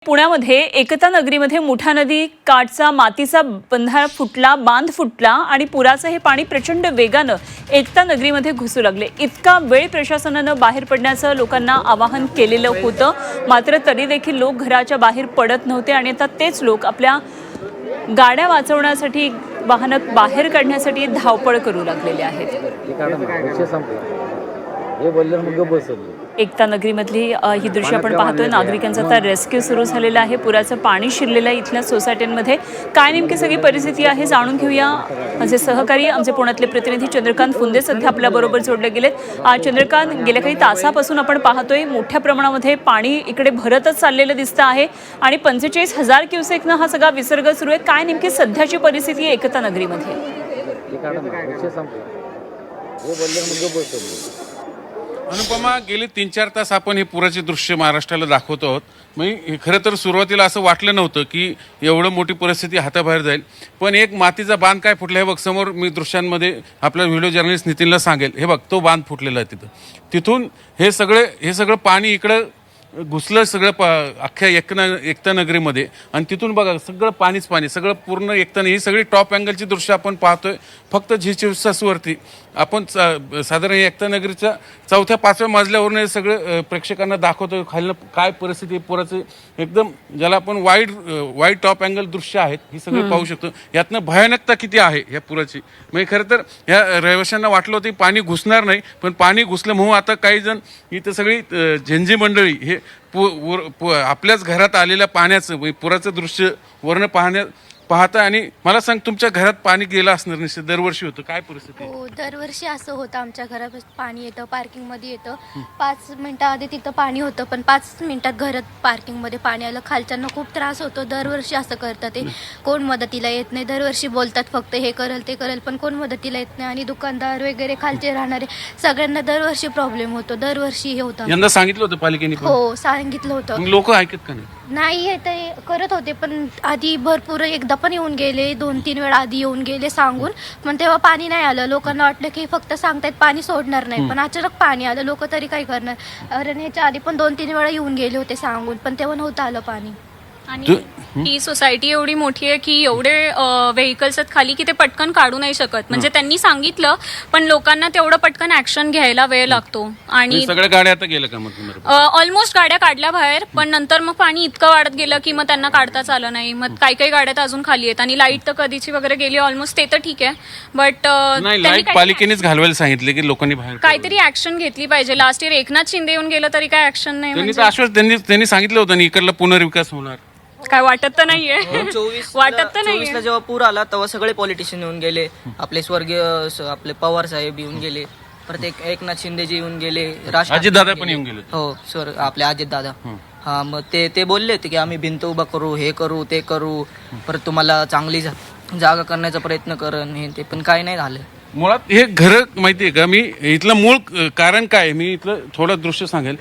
पुण्यामध्ये एकता नगरीमध्ये मुठा नदी काठचा मातीचा बांध फुटला आणि पुराचं हे पाणी प्रचंड वेगानं एकता नगरीमध्ये घुसू लागले। इतका वेळ प्रशासनानं बाहेर पडण्याचं लोकांना आवाहन केलेलं होतं, मात्र तरी देखील लोक घराच्या बाहेर पडत नव्हते आणि आता तेच लोक आपल्या गाड्या वाचवण्यासाठी वाहनं बाहेर काढण्यासाठी धावपळ करू लागलेले आहेत। एकता नगरीमधली ही दृश्य आपण पाहतोय। नागरिकांचा आता रेस्क्यू सुरू झालेला आहे। पुराचं पाणी शिरलेलं आहे इथल्या सोसायट्यांमध्ये। काय नेमकी सगळी परिस्थिती आहे जाणून घेऊया। माझे सहकारी आमचे पुण्यातले प्रतिनिधी चंद्रकांत फुंदे सध्या आपल्या बरोबर जोडले गेलेत। चंद्रकांत, गेल्या काही तासापासून आपण पाहतोय मोठ्या प्रमाणामध्ये पाणी इकडे भरतच चाललेलं दिसतं आहे आणि 45,000 क्युसेकनं हा सगळा विसर्ग सुरू आहे। काय नेमकी सध्याची परिस्थिती आहे एकता नगरीमध्ये? अनुपमा, गेली 3-4 तास आपण हे पुराचे दृश्य महाराष्ट्राला दाखवतो आहोत। म्हणजे खरं तर सुरुवातीला असं वाटलं नव्हतं की एवढं मोठी परिस्थिती हाताबाहेर जाईल, पण एक मातीचा बांध काय फुटला हे बघ समोर। मी दृश्यांमध्ये आपल्या व्हिडिओ जर्नलिस्ट नितीनला सांगेल, हे बघ तो बांध फुटलेला आहे तिथून हे सगळं पाणी इकडं घुसलं सगळं अख्ख्या एकता नगरीमध्ये आणि तिथून बघा सगळं पाणीच पाणी, सगळं पूर्ण एकता। ही सगळी टॉप अँगलची दृश्य आपण पाहतोय। फक्त G24वरती आपण साधारण एकता नगरीच्या 4-5व्या मजल्यावरून हे सगळं प्रेक्षकांना दाखवतोय खाली काय परिस्थिती पुराचं एकदम, ज्याला आपण वाईड टॉप अँगल दृश्य आहेत ही सगळं पाहू शकतो। यातनं भयानकता किती आहे या पुराची। म्हणजे खरं तर या रहिवाशांना वाटलं होतं पाणी घुसणार नाही, पण पाणी घुसलं म्हणून आता काही जण इथं सगळी झेंजी मंडळी हे आपल्याच घरात आलेल्या पाण्याचं पुराचं दृश्य वर्ण पाहता। आणि मला सांग, तुमच्या घरात पाणी गेलं असणार निश्चित, दरवर्षी होतं, काय परिस्थिती? हो, दरवर्षी असं होतं। आमच्या घरात पाणी येतं, पार्किंगमध्ये येतं। 5 मिनिटं आधी तिथं पाणी होतं, पण 5 मिनिटात घरात पार्किंगमध्ये पाणी आलं। खालच्यांना खूप त्रास होतो। दरवर्षी असं करतात, ते कोण मदतीला येत नाही। दरवर्षी बोलतात फक्त हे करेल ते करेल, पण कोण मदतीला येत नाही। आणि दुकानदार वगैरे खालचे राहणारे सगळ्यांना दरवर्षी प्रॉब्लेम होतो, दरवर्षी हे होतं। यंदा सांगितलं होतं पालिकेने? हो, सांगितलं होतं। लोक ऐकत का नाही, ते करत होते, पण आधी भरपूर एकदा पण येऊन गेले, 2-3 वेळा आधी येऊन गेले सांगून, पण तेव्हा पाणी नाही आलं। लोकांना वाटलं की फक्त सांगतायत पाणी सोडणार नाही, पण अचानक पाणी आलं। लोक तरी काय करणार? कारण ह्याच्या आधी पण 2-3 वेळा येऊन गेले होते सांगून, पण तेव्हा नव्हतं आलं पाणी। आणि ही सोसायटी एवढी मोठी आहे की एवढे व्हेकल्स आहेत खाली की ते पटकन काढू नाही शकत। म्हणजे त्यांनी सांगितलं, पण लोकांना तेवढं पटकन ऍक्शन घ्यायला वेळ लागतो। आणि सगळ्या गाड्या आता गेल्या का मग? ऑलमोस्ट गाड्या काढल्या बाहेर, पण नंतर मग पाणी इतकं वाढत गेलं की मग त्यांना काढताच आलं नाही। मग काही गाड्या तर अजून खाली आहेत आणि लाईट तर कधीची वगैरे गेली ऑलमोस्ट, ते तर ठीक आहे, बट लाईट पालिकेनेच घालवायला सांगितले की लोकांनी बाहेर काहीतरी ऍक्शन घेतली पाहिजे। लास्ट इयर एकनाथ शिंदे येऊन गेलं तरी काय ऍक्शन नाही। त्यांनी सांगितलं होतं इकडला पुनर्विकास होणार, काय वाटत तर नाहीये। 24 जेव्हा पूर आला तेव्हा सगळे पॉलिटिशियन येऊन गेले। आपले स्वर्गीय आपले पवार साहेब येऊन गेले, प्रत्येक एकनाथ शिंदेजी येऊन गेले, अजित दादा पण येऊन गेले। हो सर, आपले अजित दादा। हा, मग ते बोलले होते की आम्ही भिंत उभा करू, हे करू ते करू, परत तुम्हाला चांगली जागा करण्याचा प्रयत्न करण, हे ते, पण काही नाही झालं। मुळात हे घर माहितीये का, मी इथलं मूळ कारण काय, मी इथलं थोडं दृश्य सांगेल।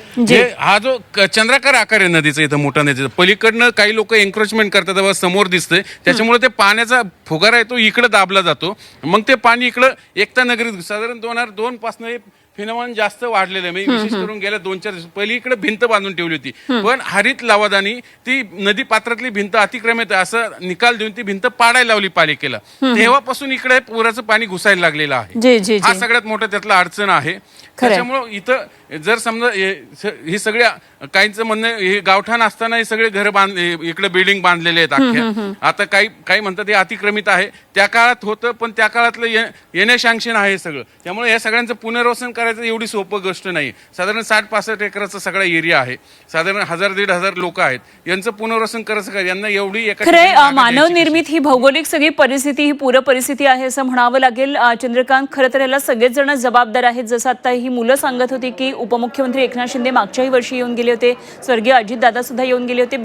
हा जो चंद्राकार आकार आहे नदीचा, इथं मोठा नदीचा, पलीकडनं काही लोक एन्क्रोचमेंट करतात तेव्हा समोर दिसतंय, त्याच्यामुळे ते पाण्याचा फुगारा आहे तो इकडे दाबला जातो। मग ते पाणी इकडं एकता नगरीत साधारण 2002 पासून फिनोमेनन जास्त वाढलेलं आहे। म्हणजे विशेष करून गेल्या 2-4 दिवस पहिली इकडे भिंत बांधून ठेवली होती, पण हरित लवादानी ती नदी पात्रातली भिंत अतिक्रमित आहे असं निकाल देऊन ती भिंत पाडायला लावली पालिकेला। तेव्हापासून इकडे पुराचं पाणी घुसायला लागलेलं आहे। हा सगळ्यात मोठा त्यातला अडचण आहे। त्याच्यामुळं इथं जर समजा ही सगळ्या काहींचं म्हणणं हे गावठाण असताना हे सगळे घर इकडे बिल्डिंग बांधलेले आहेत अख्ख्या। आता काही म्हणतात हे अतिक्रमित आहे, त्या काळात होतं, पण त्या काळातलं येणे सँक्शन आहे सगळं। त्यामुळे या सगळ्यांचं पुनर्वसन करायचं एवढी सोपं गोष्ट नाही। साधारण 60-65 एकराचा सगळा एरिया आहे, साधारण 1000-1500 लोक आहेत, यांचं पुनर्वसन करायचं काय? यांना एवढी खरं मानव निर्मित ही भौगोलिक सगळी परिस्थिती, ही पूर परिस्थिती आहे असं म्हणावं लागेल। चंद्रकांत, खरं तर याला सगळेच जण जबाबदार आहेत। जसं आता ही मुलं सांगत होती की उपमुख्यमंत्री एकनाथ शिंदे मागच्याही वर्षी येऊन गेले होते, स्वर्गीय अजितदादा सुद्धा येऊन गेले होते,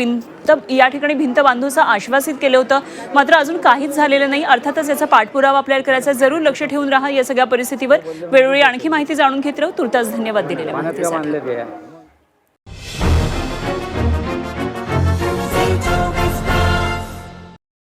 या ठिकाणी भिंत बांधूचं आश्वासित केलं होतं, मात्र अजून काहीच झालेलं नाही। अर्थातच याचा पाठपुरावा आपल्याला करायचा, जरूर लक्ष ठेवून राहा या सगळ्या परिस्थितीवर। वेळोवेळी आणखी माहिती जाणून घेत राहू। तुर्तास धन्यवाद दिलेल्या माहितीसाठी।